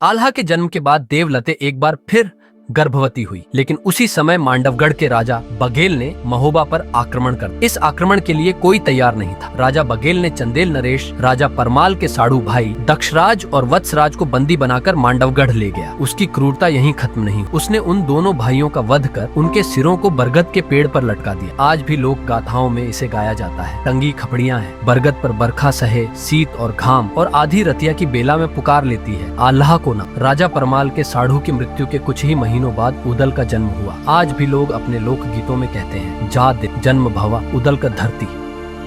आल्हा के जन्म के बाद देवलते एक बार फिर गर्भवती हुई, लेकिन उसी समय मांडवगढ़ के राजा बघेल ने महोबा पर आक्रमण कर दिया। इस आक्रमण के लिए कोई तैयार नहीं था। राजा बघेल ने चंदेल नरेश, राजा परमाल के साड़ू भाई दक्षराज और वत्सराज को बंदी बनाकर मांडवगढ़ ले गया। उसकी क्रूरता यहीं खत्म नहीं, उसने उन दोनों भाइयों का वध कर उनके सिरों को बरगद के पेड़ पर लटका दिया। आज भी लोक गाथाओं में इसे गाया जाता है। टंगी खपड़ियां हैं, बरगद पर बरखा सहे, शीत और घाम और आधी रतिया की बेला में पुकार लेती है आल्हा को ना। राजा परमाल के साढ़ू की मृत्यु के कुछ ही महीनों बाद उदल का जन्म हुआ। आज भी लोग अपने लोक गीतों में कहते हैं, जा दिन जन्म भवा उदल का धरती,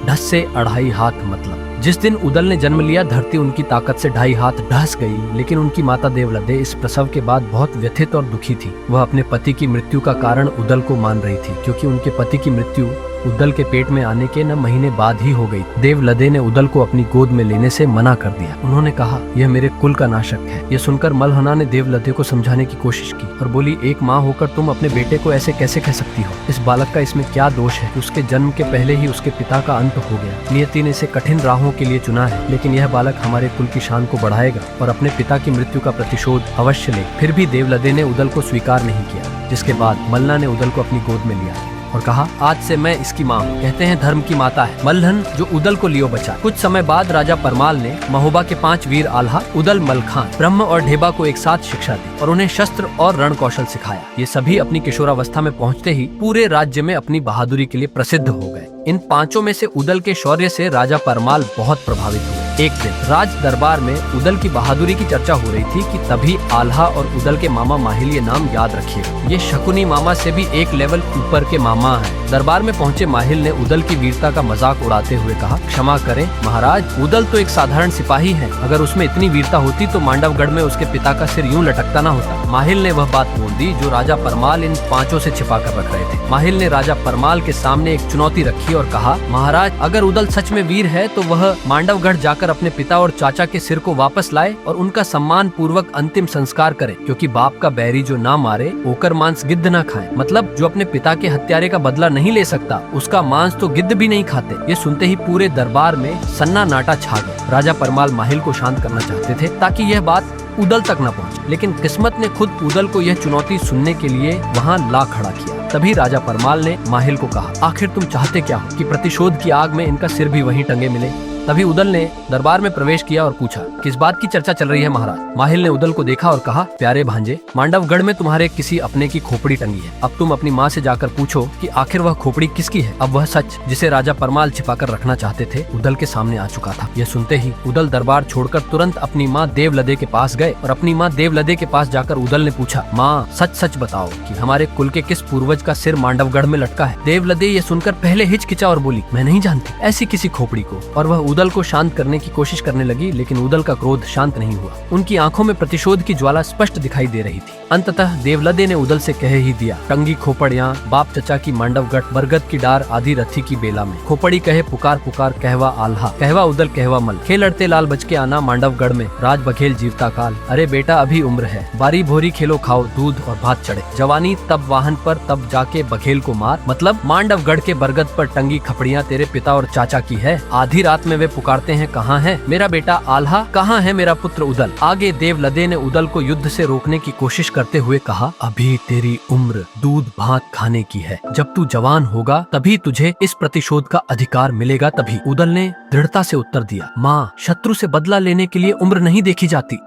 ढस से 2.5 हाथ। मतलब जिस दिन उदल ने जन्म लिया, धरती उनकी ताकत से 2.5 हाथ ढस गई। लेकिन उनकी माता देवलदे इस प्रसव के बाद बहुत व्यथित और दुखी थी। वह अपने पति की मृत्यु का कारण उदल को मान रही थी, क्योंकि उनके पति की मृत्यु उदल के पेट में आने के न महीने बाद ही हो गई। देवलदे ने उदल को अपनी गोद में लेने से मना कर दिया। उन्होंने कहा, यह मेरे कुल का नाशक है। यह सुनकर मल्हना ने देवलदे को समझाने की कोशिश की और बोली, एक माँ होकर तुम अपने बेटे को ऐसे कैसे कह सकती हो? इस बालक का इसमें क्या दोष है? उसके जन्म के पहले ही उसके पिता का अंत हो गया। नियति ने इसे कठिन राहों के लिए चुना है, लेकिन यह बालक हमारे कुल की शान को बढ़ाएगा और अपने पिता की मृत्यु का प्रतिशोध अवश्य ले। फिर भी देवलदे ने उदल को स्वीकार नहीं किया, जिसके बाद मल्लना ने उदल को अपनी गोद में लिया और कहा, आज से मैं इसकी माँ हूँ। कहते हैं धर्म की माता है मल्हन जो उदल को लियो बचा। कुछ समय बाद राजा परमाल ने महोबा के 5 वीर आल्हा, उदल, मलखान, ब्रह्म और ढेबा को एक साथ शिक्षा दी और उन्हें शस्त्र और रण कौशल सिखाया। ये सभी अपनी किशोरावस्था में पहुँचते ही पूरे राज्य में अपनी बहादुरी के लिए प्रसिद्ध हो गए। इन 5 में से उदल के शौर्य से राजा परमाल बहुत प्रभावित हुए। एक दिन राज दरबार में उदल की बहादुरी की चर्चा हो रही थी कि तभी आल्हा और उदल के मामा माहिल, ये नाम याद रखिएगा, ये शकुनी मामा से भी एक लेवल ऊपर के मामा हैं। दरबार में पहुंचे माहिल ने उदल की वीरता का मजाक उड़ाते हुए कहा, क्षमा करें महाराज, उदल तो एक साधारण सिपाही है। अगर उसमें इतनी वीरता होती तो मांडवगढ़ में उसके पिता का सिर यूं लटकता न होता। माहिल ने वह बात बोल दी जो राजा परमाल इन 5 से छिपा कर रख रहे थे। माहिल ने राजा परमाल के सामने एक चुनौती रखी और कहा, महाराज, अगर उदल सच में वीर है तो वह मांडवगढ़ जाकर अपने पिता और चाचा के सिर को वापस लाए और उनका सम्मान पूर्वक अंतिम संस्कार करे, क्योंकि बाप का बैरी जो ना मारे ओकर मांस गिद्ध ना खाए। मतलब जो अपने पिता के हत्यारे का बदला नहीं ले सकता, उसका मांस तो गिद्ध भी नहीं खाते। ये सुनते ही पूरे दरबार में सन्नाटा छा गया। राजा परमाल माहिल को शांत करना चाहते थे ताकि यह बात उदल तक न पहुंचे, लेकिन किस्मत ने खुद उदल को यह चुनौती सुनने के लिए वहां ला खड़ा किया। तभी राजा परमाल ने माहिल को कहा, आखिर तुम चाहते क्या हो कि प्रतिशोध की आग में इनका सिर भी वहीं टंगे मिले? तभी उदल ने दरबार में प्रवेश किया और पूछा, किस बात की चर्चा चल रही है महाराज? माहिल ने उदल को देखा और कहा, प्यारे भांजे, मांडवगढ़ में तुम्हारे किसी अपने की खोपड़ी टंगी है। अब तुम अपनी माँ से जाकर पूछो कि आखिर वह खोपड़ी किसकी है। अब वह सच जिसे राजा परमाल छिपाकर रखना चाहते थे उदल के सामने आ चुका था। यह सुनते ही उदल दरबार छोड़कर तुरंत अपनी माँ देवलदे के पास गए और अपनी माँ देवलदे के पास जाकर उदल ने पूछा, माँ, सच सच बताओ कि हमारे कुल के किस पूर्वज का सिर मांडवगढ़ में लटका है? देवलदे ये सुनकर पहले हिचकिचा और बोली, मैं नहीं जानती ऐसी किसी खोपड़ी को। और वह उदल को शांत करने की कोशिश करने लगी, लेकिन उदल का क्रोध शांत नहीं हुआ। उनकी आंखों में प्रतिशोध की ज्वाला स्पष्ट दिखाई दे रही थी। अंततः देवलदे ने उदल से कह ही दिया, टंगी खोपड़ियां बाप चचा की मांडवगढ़, बरगद की डार आधी रथी की बेला में। खोपड़ी कहे पुकार पुकार, कहवा आल्हा, कहवा उदल, कहवा मल, खेल लड़ते लाल बच के आना मांडवगढ़ में, राज बघेल जीवता काल। अरे बेटा अभी उम्र है, बारी भोरी खेलो खाओ, दूध और भात चढ़े, जवानी तब वाहन पर, तब जाके बघेल को मार। मतलब मांडवगढ़ के बरगद पर टंगी खपड़ियां तेरे पिता और चाचा की है। आधी रात में वे पुकारते हैं, कहाँ है मेरा बेटा आल्हा, कहाँ है मेरा पुत्र उदल? आगे देवलदे ने उदल को युद्ध से रोकने की कोशिश करते हुए कहा, अभी तेरी उम्र दूध भात खाने की है, जब तू जवान होगा तभी तुझे इस प्रतिशोध का अधिकार मिलेगा। तभी उदल ने दृढ़ता से उत्तर दिया, माँ, शत्रु से बदला लेने के लिए उम्र नहीं देखी जाती।